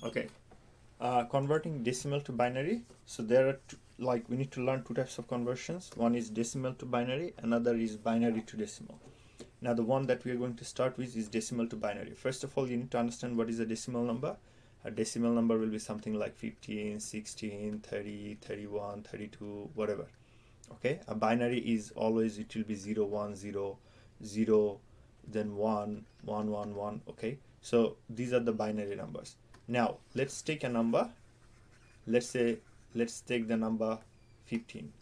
Okay, converting decimal to binary. So there are we need to learn two types of conversions. One is decimal to binary, another is binary to decimal. Now the one that we are going to start with is decimal to binary. First of all, you need to understand what is a decimal number. A decimal number will be something like 15, 16, 30, 31, 32, whatever. Okay, a binary is always, it will be 0, 1, 0, 0, then 1, 1, 1, 1. Okay, so these are the binary numbers. Now let's take a number. Let's take the number 15,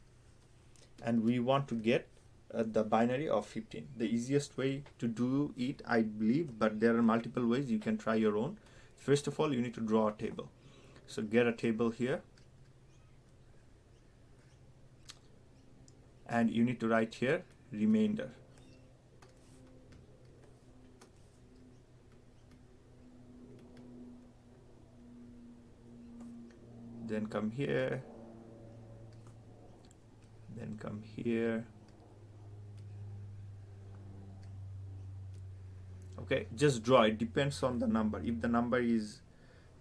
and we want to get the binary of 15. The easiest way to do it, I believe, but there are multiple ways. You can try your own. First of all, you need to draw a table. So get a table here, and you need to write here remainder. Then come here, then come here. Okay, just draw. It depends on the number. If the number is,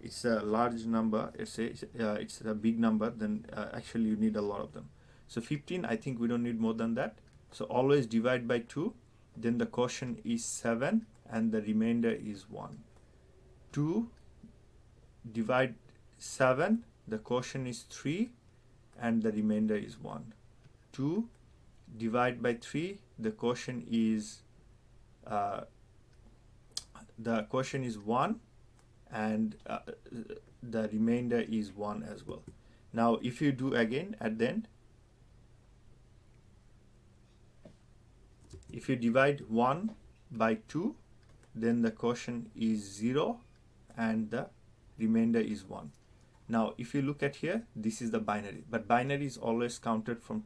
it's a large number, it's a big number, then actually you need a lot of them. So 15, I think we don't need more than that. So always divide by 2, then the quotient is 7 and the remainder is 1. 2 divide 7, the quotient is 3 and the remainder is 1. 2 divide by 3, the quotient is 1 and the remainder is 1 as well. Now if you do again at the end, if you divide 1 by 2, then the quotient is 0 and the remainder is 1. Now if you look at here, this is the binary, but binary is always counted from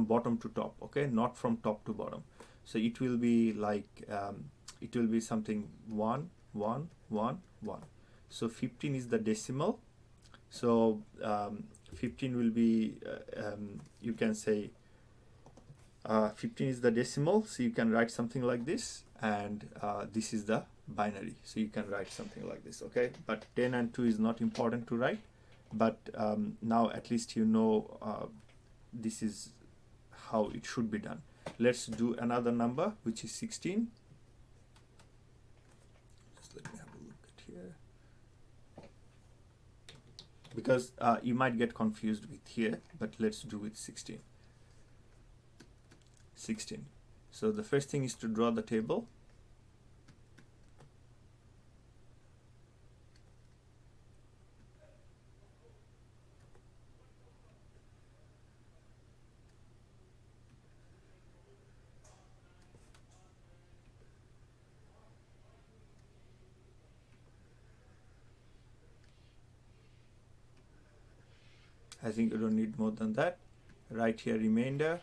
bottom to top, okay, not from top to bottom. So it will be like it will be something 1, 1, 1, 1. So 15 is the decimal. So 15 will be you can say 15 is the decimal, so you can write something like this, and this is the binary, so you can write something like this. Okay, but 10 and 2 is not important to write, but now at least you know this is how it should be done. Let's do another number, which is 16. Just let me have a look at here, because you might get confused with here, but let's do with 16. 16. So the first thing is to draw the table. I think you don't need more than that. Write here remainder.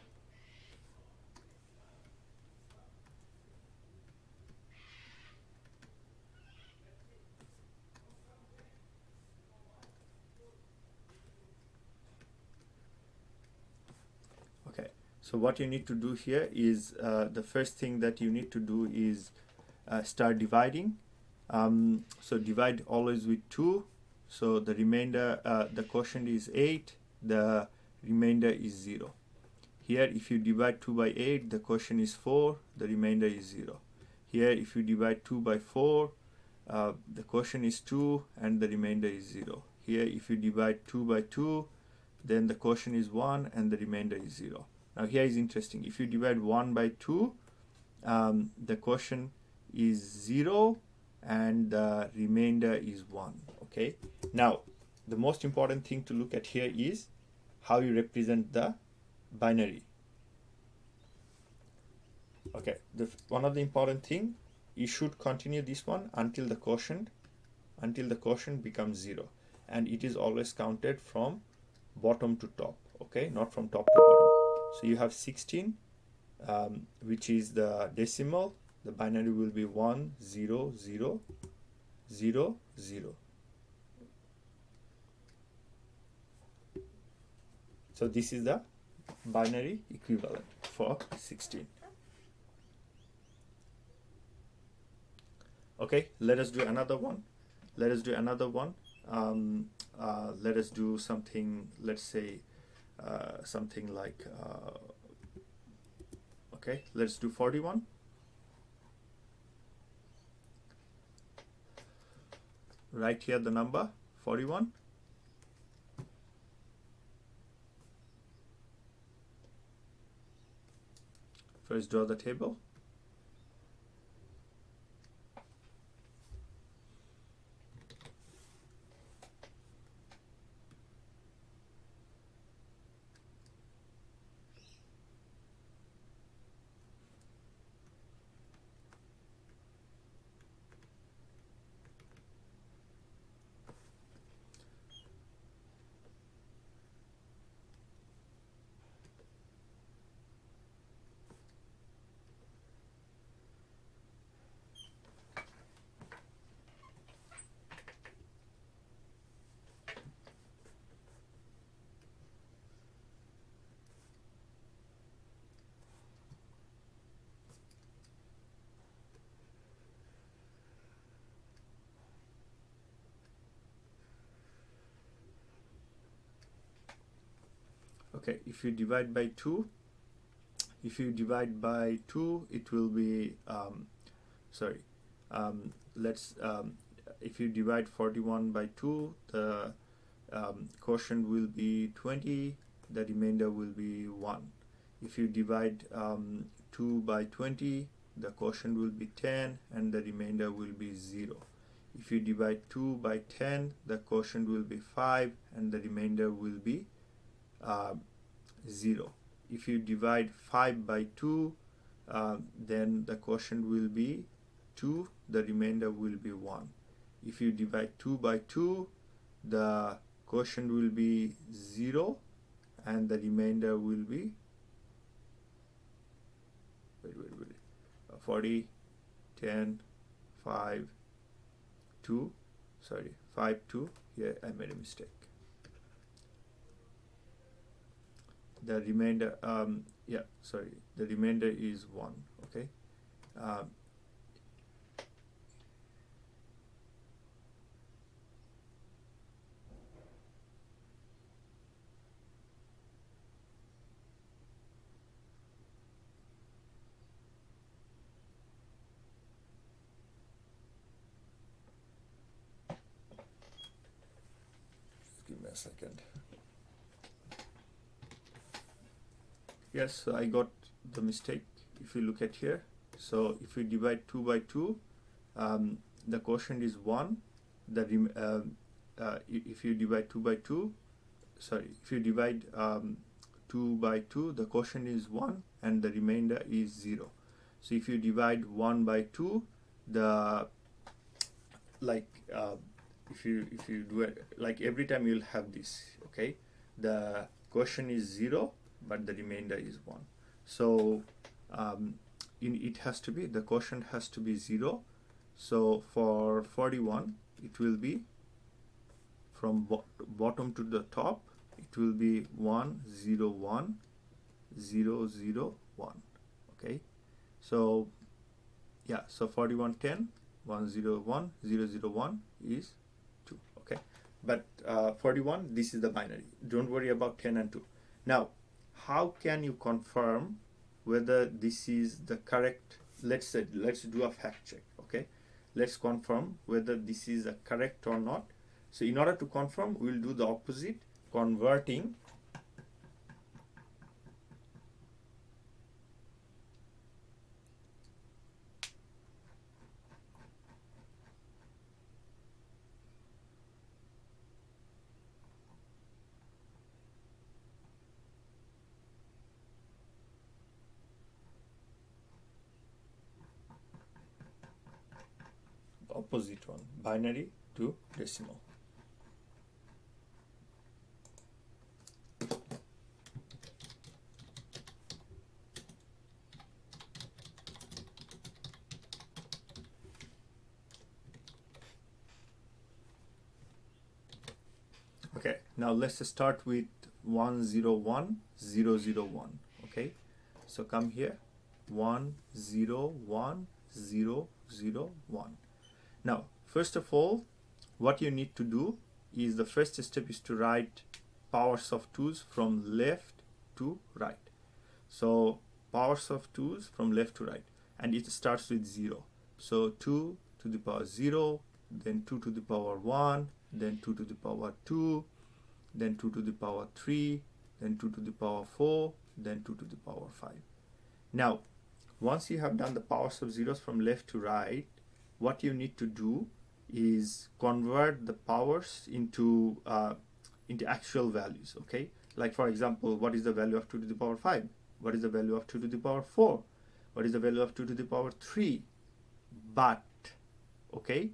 Okay, so what you need to do here is the first thing that you need to do is start dividing. So divide always with 2. So the remainder, the quotient is 8, the remainder is 0. Here if you divide 2 by 8, the quotient is 4, the remainder is 0. Here if you divide 2 by 4, the quotient is 2 and the remainder is 0. Here if you divide 2 by 2, then the quotient is 1 and the remainder is 0. Now here is interesting. If you divide 1 by 2, the quotient is 0 and the remainder is 1. Okay, now the most important thing to look at here is how you represent the binary. Okay, one of the important thing, you should continue this one until the quotient becomes 0, and it is always counted from bottom to top, okay, not from top to bottom. So you have 16, which is the decimal. The binary will be 1, 0, 0, 0, 0. So this is the binary equivalent for 16. Okay, let us do another one. let us do something, let's say something like okay, let's do 41. Right here the number 41. First draw the table. Okay, if you divide by 2, it will be sorry, let's if you divide 41 by 2, the quotient will be 20, the remainder will be 1. If you divide 2 by 20, the quotient will be 10 and the remainder will be 0. If you divide 2 by 10, the quotient will be 5 and the remainder will be 0. If you divide 5 by 2, then the quotient will be 2, the remainder will be 1. If you divide 2 by 2, the quotient will be 0 and the remainder will be 40, 10, 5, 2, sorry, 5, 2, here I made a mistake. The remainder, yeah, sorry, the remainder is 1, okay. Just give me a second. Yes, so I got the mistake. If you look at here, so if you divide 2 by 2, the quotient is 1. If you divide 2 by 2, sorry, if you divide 2 by 2, the quotient is 1 and the remainder is 0. So if you divide 1 by 2, the if you do it like every time, you'll have this, okay, the quotient is 0 but the remainder is 1. So it has to be, the quotient has to be 0. So for 41, it will be from bottom to the top, it will be 1 0 1 0 0 1. Okay, so yeah, so 41 10 1 0 1 0 0 1 is 2. Okay, but 41, this is the binary. Don't worry about 10 and 2. Now, how can you confirm whether this is the correct? Let's do a fact check. Okay, let's confirm whether this is a correct or not. So in order to confirm, we'll do the opposite, converting the opposite one, binary to decimal. Okay, now let's start with 1 0 1 0 0 1. Okay, so come here, 1 0 1 0 0 1. Now, first of all, what you need to do, is the first step is to write powers of 2's from left to right. So powers of 2's from left to right, and it starts with 0. So 2 to the power 0, then 2 to the power 1, then 2 to the power 2, then 2 to the power 3, then 2 to the power 4, then 2 to the power 5. Now, once you have done the powers of zeros from left to right, what you need to do is convert the powers into actual values. Okay, like for example, what is the value of 2 to the power 5? What is the value of 2 to the power 4? What is the value of 2 to the power 3? But, okay,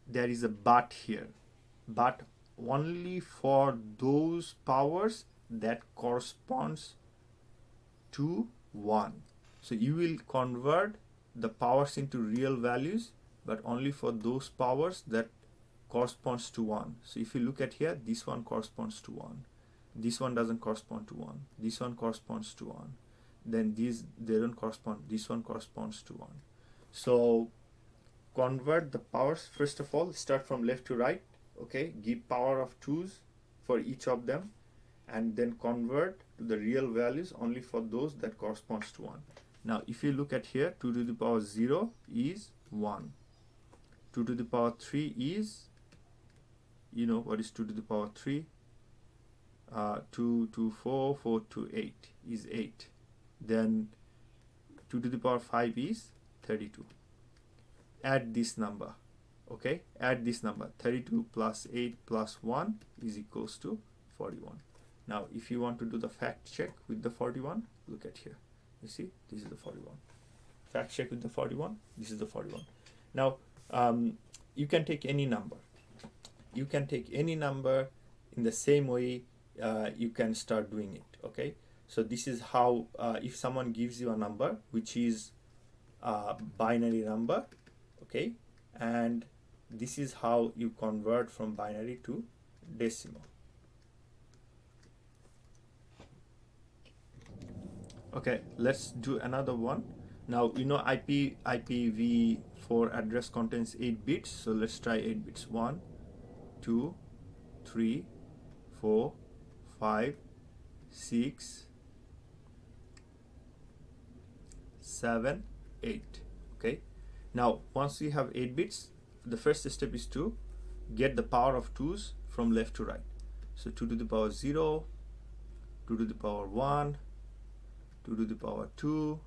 there is a but here, but only for those powers that corresponds to 1. So you will convert the powers into real values, but only for those powers that corresponds to 1. So if you look at here, this one corresponds to 1. This one doesn't correspond to 1. This one corresponds to 1. Then these, they don't correspond. This one corresponds to 1. So convert the powers. First of all, start from left to right. Okay, give power of 2's for each of them, and then convert to the real values only for those that corresponds to 1. Now if you look at here, 2 to the power 0 is 1. 2 to the power 3 is, you know what is 2 to the power 3? 2 to 4, 4 to 8 is 8. Then 2 to the power 5 is 32. Add this number. Okay, add this number. 32 plus 8 plus 1 is equals to 41. Now if you want to do the fact check with the 41, look at here. You see, this is the 41. Fact check with the 41, this is the 41. Now you can take any number. You can take any number in the same way you can start doing it. Okay, so this is how if someone gives you a number which is a binary number, okay, and this is how you convert from binary to decimal. Okay, let's do another one. Now you know IPv4 address contains 8 bits, so let's try 8 bits. 1, 2, 3, 4, 5, 6, 7, 8. Okay, now once we have 8 bits, the first step is to get the power of 2's from left to right. So 2 to the power 0, 2 to the power 1, 2 to the power 2,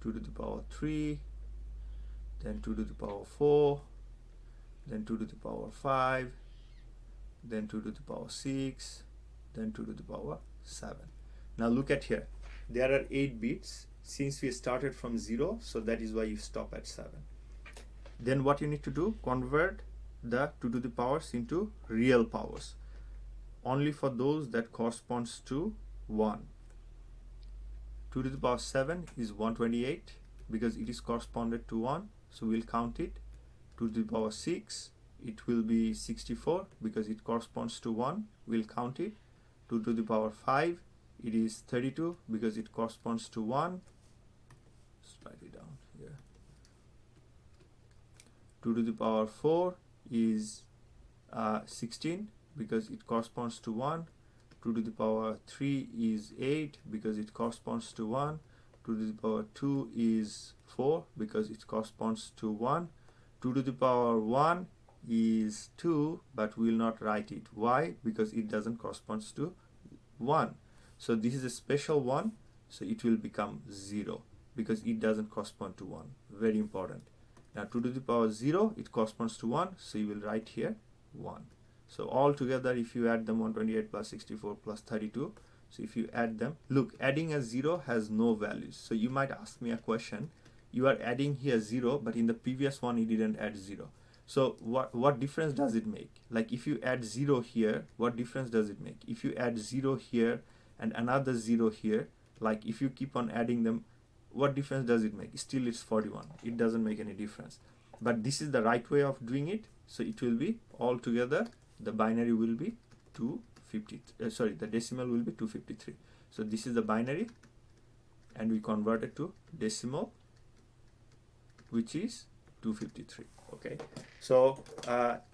2 to the power 3, then 2 to the power 4, then 2 to the power 5, then 2 to the power 6, then 2 to the power 7. Now look at here, there are 8 bits. Since we started from 0, so that is why you stop at 7. Then what you need to do, convert the 2 to the powers into real powers only for those that corresponds to 1. 2 to the power 7 is 128 because it is corresponded to 1, so we'll count it. 2 to the power 6, it will be 64 because it corresponds to 1, we'll count it. 2 to the power 5, it is 32 because it corresponds to 1. Slightly down here. 2 to the power 4 is 16 because it corresponds to 1. 2 to the power 3 is 8 because it corresponds to 1. 2 to the power 2 is 4 because it corresponds to 1. 2 to the power 1 is 2, but we will not write it. Why? Because it doesn't correspond to 1. So this is a special one, so it will become 0 because it doesn't correspond to 1. Very important. Now 2 to the power 0, it corresponds to 1, so you will write here 1. So all together, if you add them, 128 plus 64 plus 32, so if you add them, look, adding a 0 has no values. So you might ask me a question, you are adding here 0, but in the previous one you didn't add 0. So what difference does it make? Like if you add 0 here, what difference does it make? If you add 0 here and another 0 here, like if you keep on adding them, what difference does it make? Still it's 41. It doesn't make any difference. But this is the right way of doing it. So it will be all together, the binary will be 250, the decimal will be 253. So this is the binary and we convert it to decimal, which is 253. Okay, so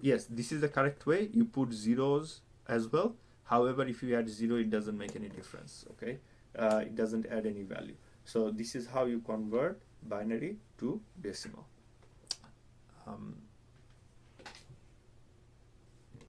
yes, this is the correct way. You put zeros as well. However, if you add 0, it doesn't make any difference. Okay, it doesn't add any value. So this is how you convert binary to decimal.